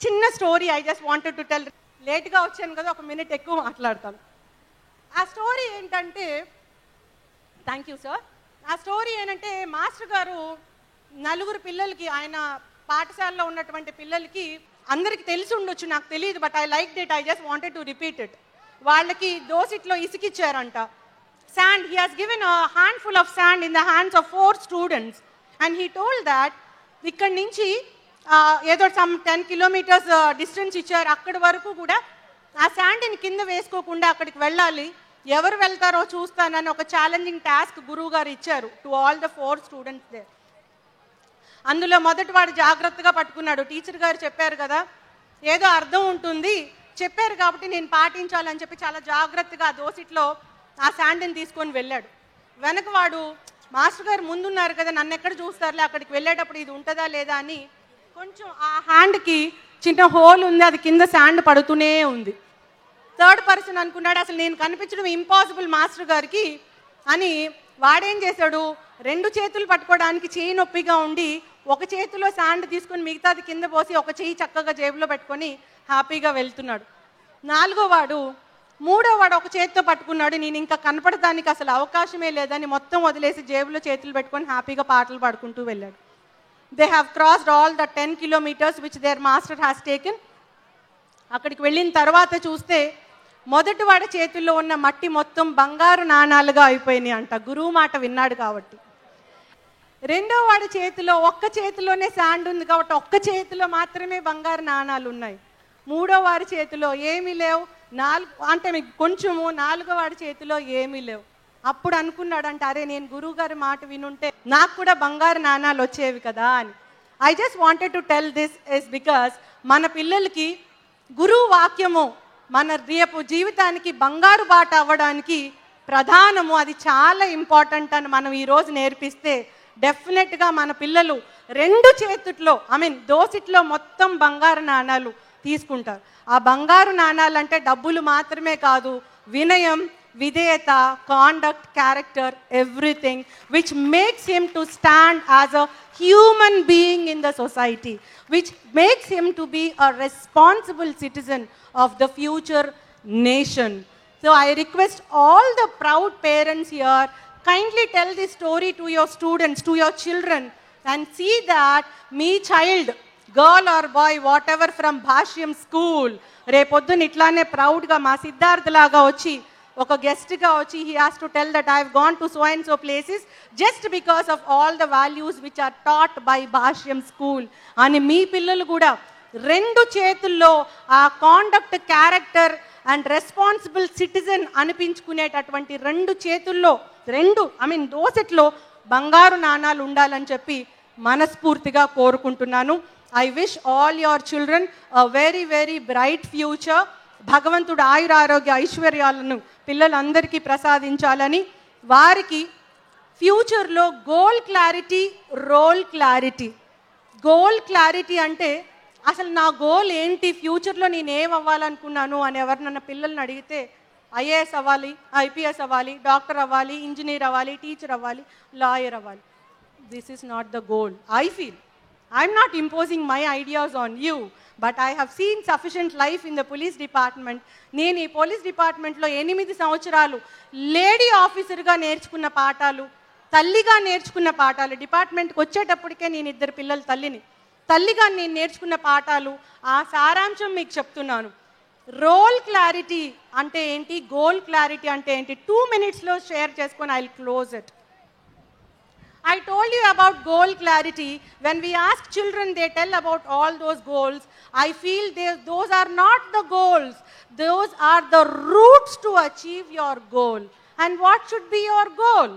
చిన్న story I just wanted to tell. లేట్గా వచ్చాను కదా, ఒక మినిట్ ఎక్కువ మాట్లాడతాను. ఆ స్టోరీ ఏంటంటే, థ్యాంక్ యూ సార్. ఆ స్టోరీ ఏంటంటే, మాస్టర్ గారు నలుగురు పిల్లలకి, ఆయన పాఠశాలలో ఉన్నటువంటి పిల్లలకి, అందరికి తెలిసి ఉండొచ్చు, నాకు తెలియదు, but I like it, I just wanted to repeat it. వాళ్ళకి దోసిట్లో ఇసుకిచ్చారంట, sand. He has given a handful of sand in the hands of 4 students, and he told that ikkad nunchi ఏదో some 10 kilometers distance ఇచ్చారు, అక్కడి వరకు కూడా ఆ శాండ్ని కింద వేసుకోకుండా అక్కడికి వెళ్ళాలి, ఎవరు వెళ్తారో చూస్తానని ఒక ఛాలెంజింగ్ టాస్క్ గురువు గారు ఇచ్చారు to all the 4 students they. అందులో మొదటి వాడు జాగ్రత్తగా పట్టుకున్నాడు. టీచర్ గారు చెప్పారు కదా, ఏదో అర్థం ఉంటుంది, చెప్పారు కాబట్టి నేను పాటించాలని చెప్పి చాలా జాగ్రత్తగా దోసిట్లో ఆ శాండ్ని తీసుకొని వెళ్ళాడు. వెనక వాడు, మాస్టర్ గారు ముందున్నారు కదా, నన్ను ఎక్కడ చూస్తారులే, అక్కడికి వెళ్ళేటప్పుడు ఇది ఉంటుందా లేదా అని కొంచెం ఆ హ్యాండ్కి చిన్న హోల్ ఉంది, అది కింద శాండ్ పడుతూనే ఉంది. థర్డ్ పర్సన్ అనుకున్నాడు, అసలు నేను కనిపించడం ఇంపాసిబుల్ మాస్టర్ గారికి అని. వాడేం చేశాడు, 2 చేతులు పట్టుకోవడానికి చేయి నొప్పిగా ఉండి ఒక చేతిలో శాండ్ తీసుకొని మిగతాది కింద పోసి ఒక చేయి చక్కగా జేబులో పెట్టుకొని హ్యాపీగా వెళ్తున్నాడు. మూడో వాడు ఒక చేతితో పట్టుకున్నాడు, నేను ఇంకా కనపడడానికి అసలు అవకాశమే లేదని మొత్తం వదిలేసి జేబులో చేతులు పెట్టుకొని హ్యాపీగా పాటలు పాడుకుంటూ వెళ్ళాడు. They have crossed all the 10 kilometers which there master has taken. అక్కడికి వెళ్ళిన తర్వాత చూస్తే మొదటి వాడి చేతుల్లో ఉన్న మట్టి మొత్తం బంగారు నాణాలుగా అయిపోయినాయి అంట, గురువు మాట విన్నాడు కాబట్టి. రెండో వాడి చేతిలో ఒక్క చేతిలోనే శాండ్ ఉంది కాబట్టి ఒక్క చేతిలో మాత్రమే బంగారు నాణాలు ఉన్నాయి. మూడో వాడి చేతిలో ఏమీ లేవు, అంటే మీకు కొంచెము, 4వ వాడి చేతిలో ఏమీ లేవు. అప్పుడు అనుకున్నాడంట, అరే నేను గురువు గారి మాట వినుంటే నాకు కూడా బంగారు నాణాలు వచ్చేవి కదా అని. I just wanted to tell this is because మన పిల్లలకి గురువు వాక్యము మన రేపు జీవితానికి బంగారు బాట అవ్వడానికి ప్రధానము, అది చాలా ఇంపార్టెంట్ అని మనం ఈరోజు నేర్పిస్తే డెఫినెట్గా మన పిల్లలు 2 చేతుల్లో దోసిట్లో మొత్తం బంగారు నాణాలు తీసుకుంటారు. ఆ బంగారు నాణాలు అంటే డబ్బులు మాత్రమే కాదు, వినయం, విధేయత, conduct, character, everything which makes him to stand as a human being in the society, which makes him to be a responsible citizen of the future nation. So I request all the proud parents here, kindly tell this story to your students, to your children, and see that me child, girl or boy, whatever, from Bhashyam school, రేపొద్దున ఇట్లానే ప్రౌడ్గా మా సిద్ధార్థ్ లాగా వచ్చి ఒక గెస్ట్గా వచ్చి he has to tell that I have gone to so and so places just because of all the values which are taught by Bhashyam school అని మీ పిల్లలు కూడా 2 చేతుల్లో ఆ conduct, character and responsible citizen అనిపించుకునేటటువంటి 2 చేతుల్లో దోసెట్లో బంగారు నాణాలు ఉండాలని చెప్పి మనస్ఫూర్తిగా కోరుకుంటున్నాను. I wish all your children a very very bright future. భగవంతుడు ఆయురారోగ్య ఐశ్వర్యాలను పిల్లలందరికీ ప్రసాదించాలని, వారికి ఫ్యూచర్లో goal clarity, role clarity. Goal clarity అంటే అసలు నా గోల్ ఏంటి, ఫ్యూచర్లో నేను ఏం అవ్వాలనుకున్నాను అని ఎవరినన్నా పిల్లల్ని అడిగితే ఐఏఎస్ అవ్వాలి, ఐపీఎస్ అవ్వాలి, డాక్టర్ అవ్వాలి, ఇంజనీర్ అవ్వాలి, టీచర్ అవ్వాలి, లాయర్ అవ్వాలి. This is not the goal. I feel I'm not imposing my ideas on you, but I have seen sufficient life in the police department. నేను ఈ పోలీస్ డిపార్ట్మెంట్లో 8 సంవత్సరాలు లేడీ ఆఫీసర్గా నేర్చుకున్న పాఠాలు, తల్లిగా నేర్చుకున్న పాఠాలు, డిపార్ట్మెంట్కి వచ్చేటప్పటికే నేను 2 పిల్లల తల్లిగా నేను నేర్చుకున్న పాఠాలు, ఆ సారాంశం మీకు చెప్తున్నాను. రోల్ క్లారిటీ అంటే ఏంటి, గోల్ క్లారిటీ అంటే ఏంటి, 2 minutesలో షేర్ చేసుకొని I will close it. I told you about goal clarity. When we ask children, they tell about all those goals. I feel those are not the goals. Those are the routes to achieve your goal. And what should be your goal?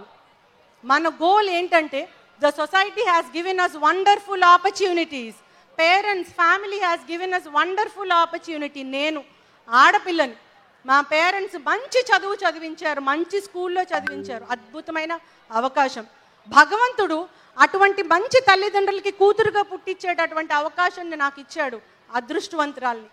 Mana goal entante, the society has given us wonderful opportunities. Parents, family has given us wonderful opportunity. Nenu ఆడపిల్లని మా parents మంచి చదువు చదివించారు, మంచి స్కూల్లో చదివించారు, అద్భుతమైన అవకాశం. భగవంతుడు అటువంటి మంచి తల్లిదండ్రులకి కూతురుగా పుట్టించేటటువంటి అవకాశాన్ని నాకు ఇచ్చాడు, అదృష్టవంతురాల్ని.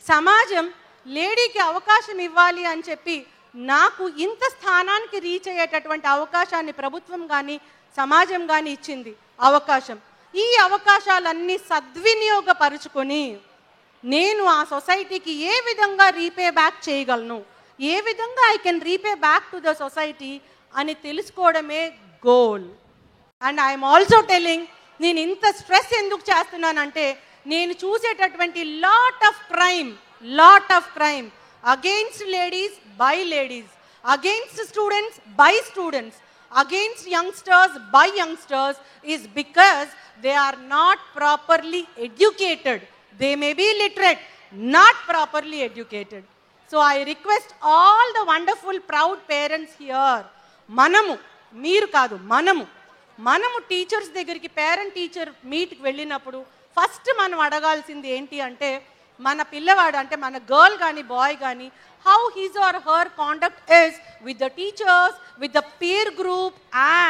సమాజం లేడీకి అవకాశం ఇవ్వాలి అని చెప్పి నాకు ఇంత స్థానానికి రీచ్ అయ్యేటటువంటి అవకాశాన్ని ప్రభుత్వం కానీ సమాజం కానీ ఇచ్చింది అవకాశం. ఈ అవకాశాలన్నీ సద్వినియోగపరుచుకొని నేను ఆ సొసైటీకి ఏ విధంగా రీపే బ్యాక్ చేయగలను, ఏ విధంగా I can repay back to the society అని తెలుసుకోవడమే గోల్. అండ్ ఐఎమ్ ఆల్సో టెల్లింగ్, నేను ఇంత స్ట్రెస్ ఎందుకు చేస్తున్నానంటే నేను చూసేటటువంటి lot of crime against ladies by ladies, against students by students, against youngsters by youngsters is because they are not properly educated. They may be literate, not properly educated. So I request all the wonderful proud parents here, manamu meer kaadu manamu teachers దగ్గరికి parent teacher meet కి వెళ్ళినప్పుడు first మనం అడగాల్సింది ఏంటి అంటే మన పిల్లవాడు అంటే మన గర్ల్ కానీ బాయ్ కానీ how his or her conduct is with the teachers, with the peer group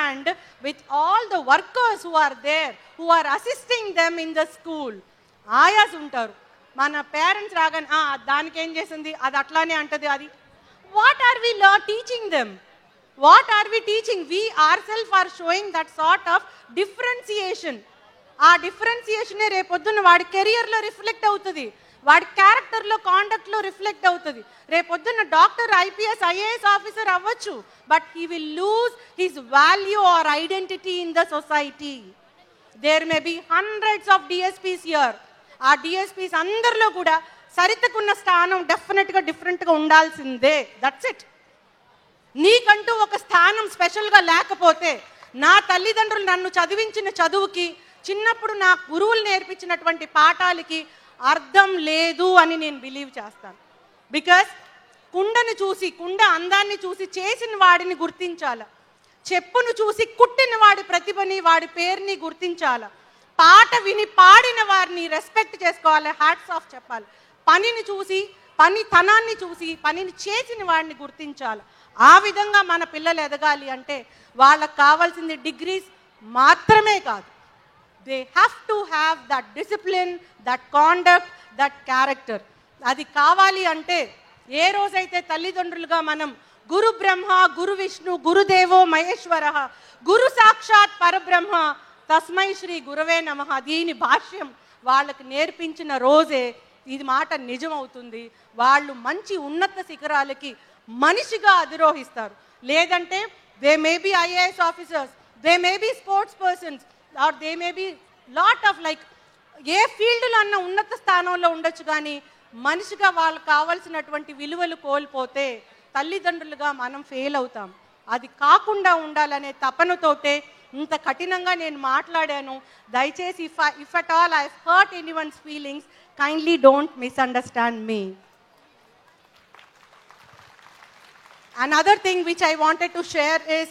and with all the workers who are there, who are assisting them in the school. Ayas untaru, mana parents ragan daniki em chesinది అది అట్లానే అంటది అది. What are we teaching them? What are we teaching? We ourselves are showing that sort of differentiation. ఆ డిఫరెన్సియేషనే రేపొద్దున వాడి కెరియర్లో reflect అవుతుంది, వాడి క్యారెక్టర్లో కాండక్ట్లో రిఫ్లెక్ట్ అవుతుంది. రేపొద్దున్న డాక్టర్, ఐపీఎస్, ఐఏఎస్ ఆఫీసర్ అవ్వచ్చు, but he will lose his value or identity in the society. There may be hundreds of DSPs here. ఆ డిఎస్పీస్ అందరిలో కూడా సరితకున్న స్థానం డెఫినెట్గా డిఫరెంట్గా ఉండాల్సిందే. That's it. నీకంటూ ఒక స్థానం స్పెషల్గా లేకపోతే, నా తల్లిదండ్రులు నన్ను చదివించిన చదువుకి, చిన్నప్పుడు నా గురువులు నేర్పించినటువంటి పాఠాలకి అర్థం లేదు అని నేను బిలీవ్ చేస్తాను. బికాస్ కుండను చూసి, కుండ అందాన్ని చూసి చేసిన వాడిని గుర్తించాల, చెప్పును చూసి కుట్టిన వాడి ప్రతిభని, వాడి పేరుని గుర్తించాల, పాట విని పాడిన వారిని రెస్పెక్ట్ చేసుకోవాలి, హ్యాట్స్ ఆఫ్ చెప్పాలి, పనిని చూసి, పనితనాన్ని చూసి పనిని చేసిన వాడిని గుర్తించాలి. ఆ విధంగా మన పిల్లలు ఎదగాలి అంటే వాళ్ళకు కావాల్సింది డిగ్రీస్ మాత్రమే కాదు. They have to have that discipline, that conduct, that character. అది కావాలి అంటే ఏ రోజైతే తల్లిదండ్రులుగా మనం గురు బ్రహ్మ, గురు విష్ణు, గురుదేవో మహేశ్వర, గురు సాక్షాత్ పరబ్రహ్మ తస్మై శ్రీ గురవే నమః, దీని భాష్యం వాళ్ళకి నేర్పించిన రోజే ఇది మాట నిజమవుతుంది. వాళ్ళు మంచి ఉన్నత శిఖరాలకి మనిషిగా అధిరోహిస్తారు. లేదంటే they may be IAS officers, they may be sports persons, or they may be lot of like a ఫీల్డ్లో అన్న ఉన్నత స్థానంలో ఉండొచ్చు, కానీ మనిషిగా వాళ్ళకి కావాల్సినటువంటి విలువలు కోల్పోతే తల్లిదండ్రులుగా మనం ఫెయిల్ అవుతాం. అది కాకుండా ఉండాలనే తపనతోటే ఇంత కఠినంగా నేను మాట్లాడాను. దయచేసి if at all I hurt anyone's feelings, kindly don't misunderstand me. Another thing which I wanted to share is